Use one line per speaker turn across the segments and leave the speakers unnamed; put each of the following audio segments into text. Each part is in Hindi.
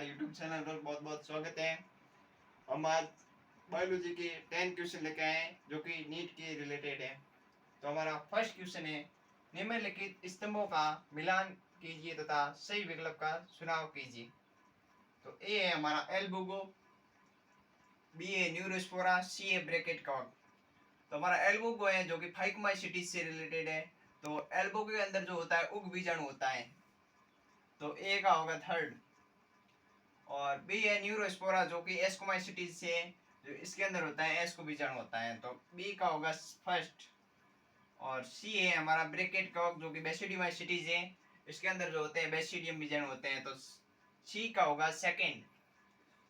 हमारे यूट्यूब चैनल पर बहुत बहुत स्वागत है। हम आज बायोलॉजी के 10 क्वेश्चन लेके आए हैं जो कि नीट के रिलेटेड है। तो हमारा फर्स्ट क्वेश्चन है, निम्नलिखित स्तंभों का मिलान कीजिए तथा सही विकल्प का चुनाव कीजिए। तो ए है हमारा एल्बुगो, बी है न्यूरोस्पोरा, सी है ब्रैकेट कॉर्क। तो हमारा एल्बुगो है जो कि फाइकोमाइसिटिस से रिलेटेड है। तो एल्बुगो के अंदर जो होता है उग बीजाणु होता है, तो ए का होगा थर्ड। और बी है न्यूरोस्पोरा जो कि एस्कोमाइसिटीज से जो इसके अंदर होता है एस्को बीजाणु होता है, तो बी का होगा फर्स्ट। और सी है हमारा ब्रैकेट कॉर्क जो कि बेसिडियोमाइसिटीज है, इसके अंदर जो होते हैं बेसिडियम बीजाणु होते हैं, तो सी का होगा सेकंड।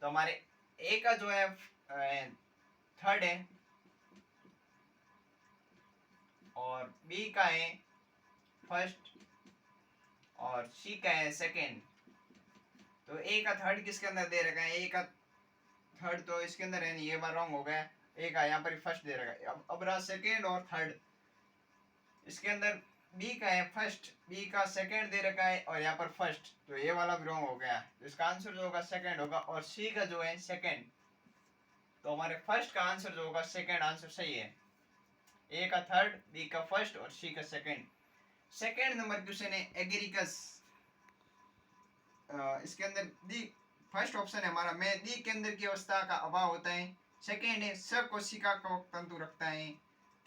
तो हमारे ए का जो है थर्ड है और बी का है फर्स्ट और सी का है सेकंड। तो ए का थर्ड किसके अंदर दे रखा है, ए का थर्ड तो इसके अंदर है नहीं, ये बार रॉन्ग हो गया। ए का यहाँ पर फर्स्ट दे रखा है, अब रहा सेकेंड और थर्ड। इसके अंदर बी का है फर्स्ट, बी का सेकेंड दे रखा है और यहाँ पर फर्स्ट, तो ये वाला भी रॉन्ग हो गया। तो इसका आंसर जो होगा सेकेंड होगा और सी का जो है सेकेंड। तो हमारे फर्स्ट का आंसर जो होगा सेकेंड आंसर सही है। ए का थर्ड, बी का फर्स्ट और सी का सेकेंड। सेकेंड नंबर क्वेश्चन है एगेरिकस। इसके अंदर दी फर्स्ट ऑप्शन है हमारा में दी के अंदर की अवस्था का अभाव होता है। सेकेंड है सकोशिका कवक तंतु रखता है।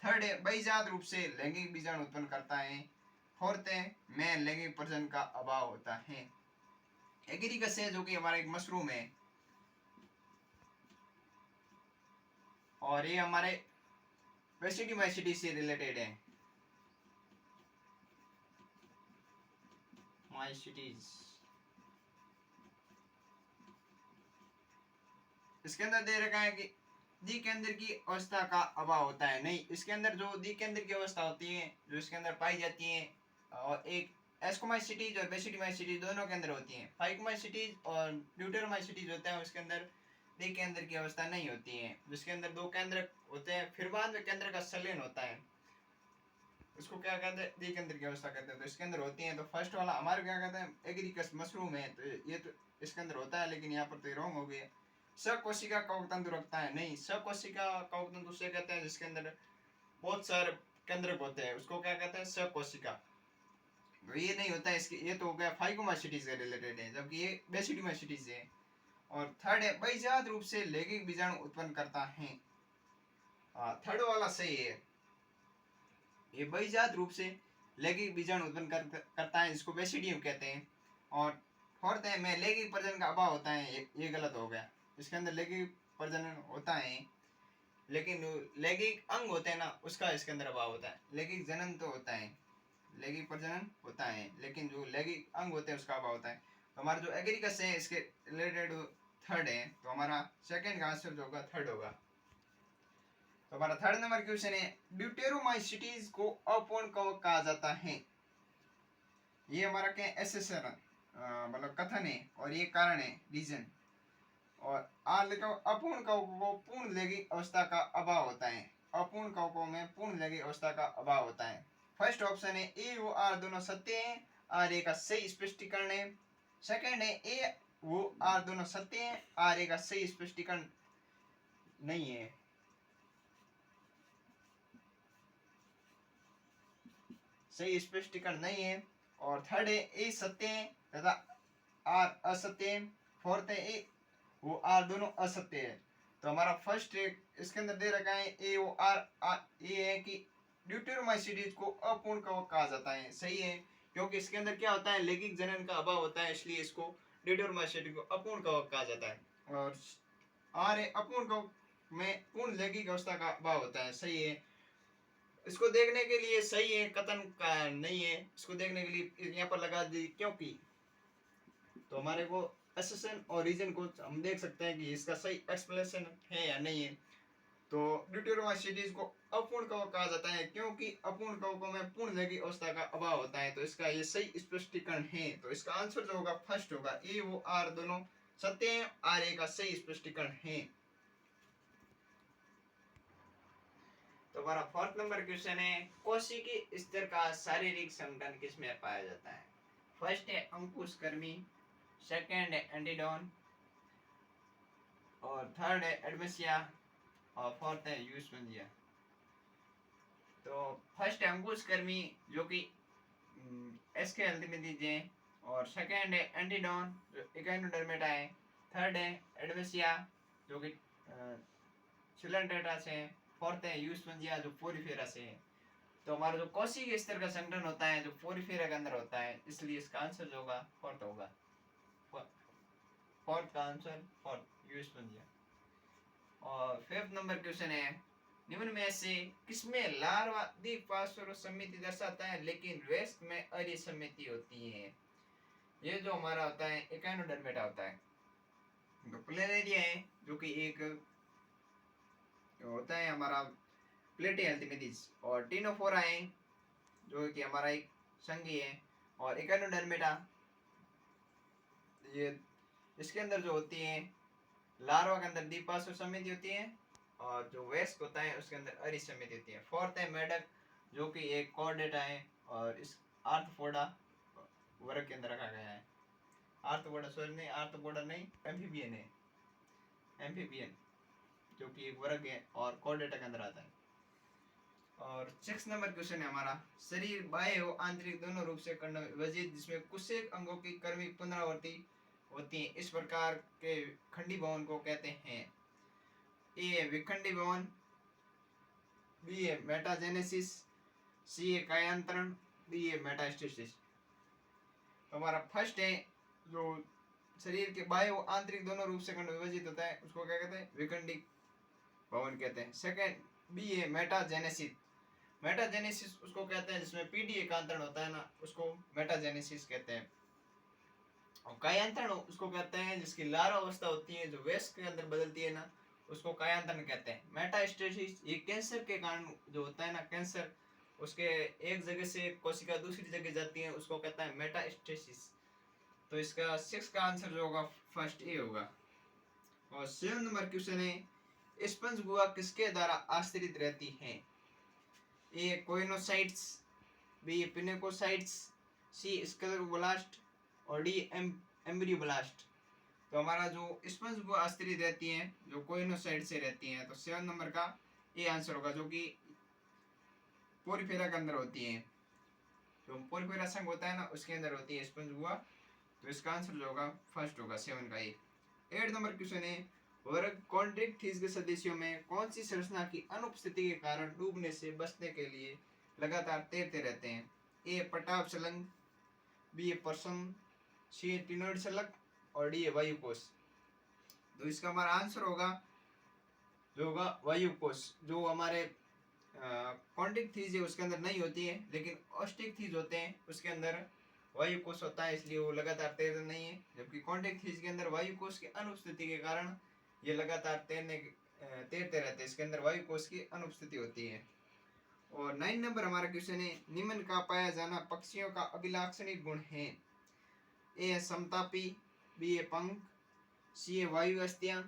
थर्ड है बीजात रूप से लैंगिक बीजाणु उत्पन्न करता है। फोर्थ है में लैंगिक प्रजनन का अभाव होता है। एगेरिकस है जो कि हमारा एक मशरूम है और ये हमारे बेसिडियोमाइसिटी से रिलेटेड है। माइसिटीज इसके अंदर दे रखा है कि दी के अंदर की अवस्था का अभाव होता है। नहीं, इसके अंदर जो दी के अंदर की अवस्था होती है जो इसके अंदर पाई जाती है, और एक एस्कोमाइसिटीज और बेसिडियोमाइसिटीज दोनों के अंदर होती है। फाइकोमाइसिटीज और ड्यूटेरोमाइसिटीज होता है उसके अंदर दी के अंदर की अवस्था नहीं होती है, जिसके अंदर दो केंद्र होते हैं, फिर बाद में केंद्र का संलयन होता है, इसको क्या कहते हैं, दी के अंदर की अवस्था कहते हैं। तो इसके अंदर होती है। तो फर्स्ट वाला हमारे क्या कहते हैं, एगेरिकस मशरूम है, तो ये तो इसके अंदर होता है, लेकिन यहाँ पर तो रॉन्ग हो गया। सकोशिका कवक तंतु रखता है, नहीं, सकोशिका कवक तंतु से कहते हैं जिसके अंदर बहुत सारे केंद्रक होते हैं, उसको क्या कहते हैं, सकोशिका। तो ये नहीं होता है इसके, ये तो हो गया फाइकोमाइसिटीज से रिलेटेड है, जबकि ये बेसिडियोमाइसिटीज है। और थर्ड है बीजात रूप से लैंगिक बीजाणु उत्पन्न करता है। थर्ड वाला सही है, ये बीजात रूप से लैंगिक बीजाणु उत्पन्न करता है, जिसको बेसिडियम कहते हैं। और फोर्थ है में लैंगिक प्रजनन का अभाव होता है, ये गलत हो गया। इसके अंदर लैंगिक प्रजनन होता है, लेकिन लैंगिक अंग होते हैं ना, उसका इसके अंदर अभाव होता है। लैंगिक जनन तो होता है, लैंगिक प्रजनन होता है, लेकिन जो लैंगिक अंग होते हैं उसका अभाव होता है। तो हमारा जो एग्रीकस है इसके रिलेटेड थर्ड है, तो हमारा सेकेंड का आंसर जो होगा थर्ड होगा। तो हमारा थर्ड नंबर क्वेश्चन है, ड्यूटेरोमाइसिटीज को अपूर्ण कवक कहा जाता है। ये हमारा क्या एसेसन मतलब कथन है और ये कारण है, रीजन। और अपूर्ण कवकों को पूर्ण लैंगिक अवस्था का अभाव होता है। अपूर्ण कवकों में पूर्ण लैंगिक अवस्था का अभाव होता है। फर्स्ट ऑप्शन है ए वो आर दोनों सत्य है, आर ए का सही स्पष्टीकरण है। सेकंड है ए वो आर दोनों सत्य है, आर ए का सही स्पष्टीकरण नहीं है। सही स्पष्टीकरण नहीं है। और थर्ड है ए सत्य है तथा आर असत्य है। फोर्थ है ए वो आर दोनों असत्य है। तो हमारा फर्स्ट इसके अंदर दे रखा है ए वो आर ये है कि ड्यूटेरोमाइसिटीज को अपूर्ण कवक कहा जाता है, सही है, क्योंकि इसके अंदर क्या होता है, लैंगिक जनन का अभाव होता है, इसलिए इसको ड्यूटेरोमाइसिटीज को अपूर्ण कवक कहा जाता है। और आर है अपूर्ण कवक में पूर्ण लैंगिक अवस्था का अभाव होता है, सही है। इसको देखने के लिए सही है, कथन का नहीं है, इसको देखने के लिए यहाँ पर लगा दी क्योंकि। तो हमारे को एसेसन और रीजन को हम देख सकते हैं कि इसका सही एक्सप्लेनेशन है या नहीं है। तो ड्यूटेरोमाइसिटीज को अपूर्ण कवक कहा जाता है क्योंकि अपूर्ण कवकों में पूर्ण लैंगिक अवस्था का अभाव होता है, तो इसका ये सही स्पष्टीकरण है। तो इसका आंसर जो होगा फर्स्ट होगा, ए वो आर दोनों सत्य है, आर ए का सही स्पष्टीकरण है। तो हमारा फोर्थ नंबर क्वेश्चन है, कोशिकी स्तर का शारीरिक संगठन किसमें पाया जाता है। फर्स्ट है अंकुश कर्मी, सेकेंड है एंटीडोन, और थर्ड है एडमेसिया, और फोर्थ है यूस्पेंजिया। तो फर्स्ट है अंकुश कर्मी जो कि एस के हेल्थ में दीजिए, और सेकेंड है एंटीडोन जो इकाइनोडर्मेटा है, थर्ड है एडमेसिया जो कि सिलेंट्रेटा से है, फोर्थ है यूस्पेंजिया जो पोरीफेरा से है। तो हमारा जो कोशिका स्तर का संगठन होता है जो पोरीफेरा के अंदर होता है, इसलिए इसका आंसर जो होगा फोर्थ होगा। फोर्थ का आंसर फोर्थ यूस्पेंजिया। और फिफ्थ नंबर क्वेश्चन है, निम्न में से किसमें लार्वा द्विपार्श्व समिति दर्शाता है लेकिन वेस्ट में अरी समिति होती है? ये जो हमारा होता है इकाइनोडर्मेटा होता है, तो प्लेनेरिया है जो कि एक होता है हमारा प्लेटी हेल्थमेथिस, और टिनोफोरा है जो कि हमारा एक संघी है, और इकाइनोडर्मेटा ये इसके अंदर जो होती है लार्वा के अंदर द्विपार्श्व समिति होती है, और जो वेस्ट होता है उसके अंदर अरी समिति होती है। फोर्थ है मेढक जो कि एक कॉर्डेटा है, और इस आर्थ्रोपोडा वर्ग के अंदर रखा गया है। आर्थ्रोपोडा सॉरी नहीं, आर्थ्रोपोडा नहीं, एम्फीबियन है, एम्फीबियन जो कि एक वर्ग है और कॉर्डेटा के अंदर आता है। और 6 नंबर क्वेश्चन है हमारा, शरीर बाह्य और आंतरिक दोनों रूप से कर्ण विभाजित जिसमें कुछ अंगों की कर्मी पुनरावृत्ति होती है, इस प्रकार के खंडी भवन को कहते हैं? ए है विखंडी भवन, बी है मेटाजेनेसिस, सी है कायांतरण, डी है मेटास्टेसिस। तो हमारा फर्स्ट है जो शरीर के बाह्य और आंतरिक दोनों रूप से खंड विभाजित होता है उसको क्या कहते हैं? विखंडी भवन कहते हैं। सेकंड बी है मेटाजेनेसिस, मेटाजेनेसिस उसको कहते हैं जिसमें पीडीए का अंतरण होता है ना, उसको मेटाजेनेसिस कहते हैं। और कायांतरण उसको कहते हैं जिसकी लार्वा अवस्था होती है जो वेस्ट के अंदर बदलती है ना, उसको कायांतरण कहते हैं। मेटास्टेसिस ये कैंसर के कारण जो होता है ना, कैंसर उसके एक जगह से कोशिका दूसरी जगह जाती है, उसको कहता है मेटास्टेसिस। तो इसका 6 का आंसर जो होगा फर्स्ट ए होगा। और 7 नंबर क्वेश्चन है, स्पंज गुहा किसके द्वारा आश्रित रहती है? ए कोइनोसाइट्स, बी पिनेकोसाइट्स, सी स्क्लेरोब्लास्ट, और डी एम्ब्रियोब्लास्ट। तो हमारा जो स्पंज गुहा आश्रित रहती है जो कोइनोसाइट से रहती है, तो 7 नंबर का ये आंसर होगा जो कि पोरीफेरा के अंदर होती है, जो पोरीफेरा संघ होता है ना उसके अंदर होती है स्पंज गुहा। तो इसका आंसर जो होगा फर्स्ट होगा 7 का। 8 नंबर क्वेश्चन है, वर्ग कॉन्ड्रिक्थिस के सदस्यों में कौन सी संरचना की अनुपस्थिति के कारण डूबने से बचने के लिए लगातार तैरते रहते हैं? ए पटाव शलंग, बी पर्सन, सी टिनोइड शलक, और डी वायुकोश। तो इसका हमारा आंसर होगा जो होगा वायुकोश। जो हमारे कॉन्ड्रिक थीज है उसके अंदर नहीं होती है, लेकिन ऑस्टिक थीज होते हैं उसके अंदर वायुकोश होता है, इसलिए वो लगातार तैरते नहीं है। जबकि कॉन्ड्रिक थीज के अंदर वायुकोश की अनुपस्थिति के कारण ये लगातार तैरते रहते हैं, इसके अंदर वायुकोश की अनुपस्थिति होती है। और 9 नंबर हमारा क्वेश्चन है, निम्न का पाया जाना पक्षियों का अभिलाक्षणिक गुण है? ए है समतापी, बी है पंख, सी है वायु अस्थियां,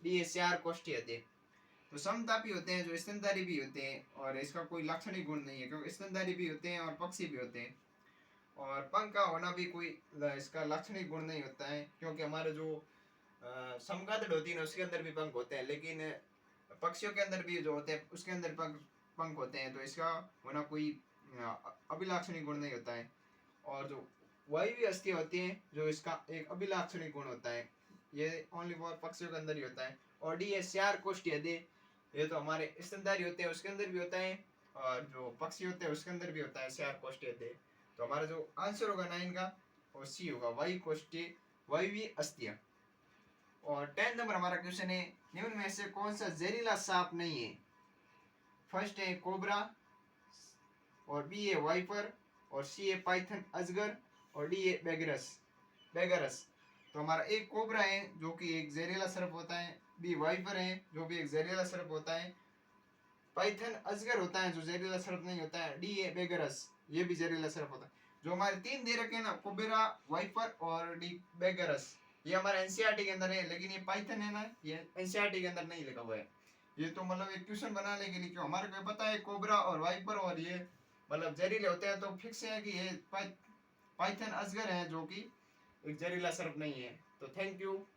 डी है चार कोष्ठीय। तो समतापी होते हैं जो स्तनधारी भी होते हैं, और इसका कोई लाक्षणिक गुण नहीं है क्योंकि स्तनधारी भी होते हैं और पक्षी भी होते हैं। और पंख का होना भी कोई इसका लाक्षणिक गुण नहीं होता है, क्योंकि हमारे जो समगादड़ होती है ना उसके अंदर भी पंख होते हैं, लेकिन पक्षियों के अंदर भी जो होते हैं उसके अंदर पंख होते हैं, तो इसका होना कोई अभिलाक्षणिक गुण नहीं होता है। और जो वायु अस्थियां होती हैं जो इसका एक अभिलाक्षणिक गुण होता है, ये ओनली फॉर पक्षियों के अंदर ही होता है। और डी है चार कोष्ठीय, ये तो हमारे स्तनधारी होते हैं उसके अंदर भी होता है, और जो पक्षी होते हैं उसके अंदर भी होता है चार कोष्ठीय। तो हमारा जो आंसर होगा 9 का वो सी होगा, वायु कोष्ठीय वायवीय अस्थियां। और 10 नंबर हमारा क्वेश्चन है, निम्न में से कौन सा जहरीला सांप नहीं है? फर्स्ट है कोबरा, और बी है वाइपर, और सी है पाइथन अजगर, और डी है बेगरस। तो हमारा एक कोबरा है जो कि एक जहरीला सर्प होता है, बी वाइपर है जो भी एक जहरीला सर्प होता है, पाइथन अजगर होता है जो जहरीला सर्प नहीं होता है, डी है बेगरस ये भी जहरीला सर्प होता है। जो हमारे 3 दे रखे हैं ना, कोबरा, वाइपर और डी बेगरस, ये हमारे एनसीईआरटी के अंदर है, लेकिन ये पाइथन है ना ये एनसीईआरटी के अंदर नहीं लिखा हुआ है। ये तो मतलब एक ट्यूशन बनाने के लिए, क्यों हमारे को पता है कोबरा और वाइपर और ये मतलब जहरीले होते हैं, तो फिक्स है कि ये पाइथन अजगर है जो कि एक जहरीला सर्प नहीं है। तो थैंक यू।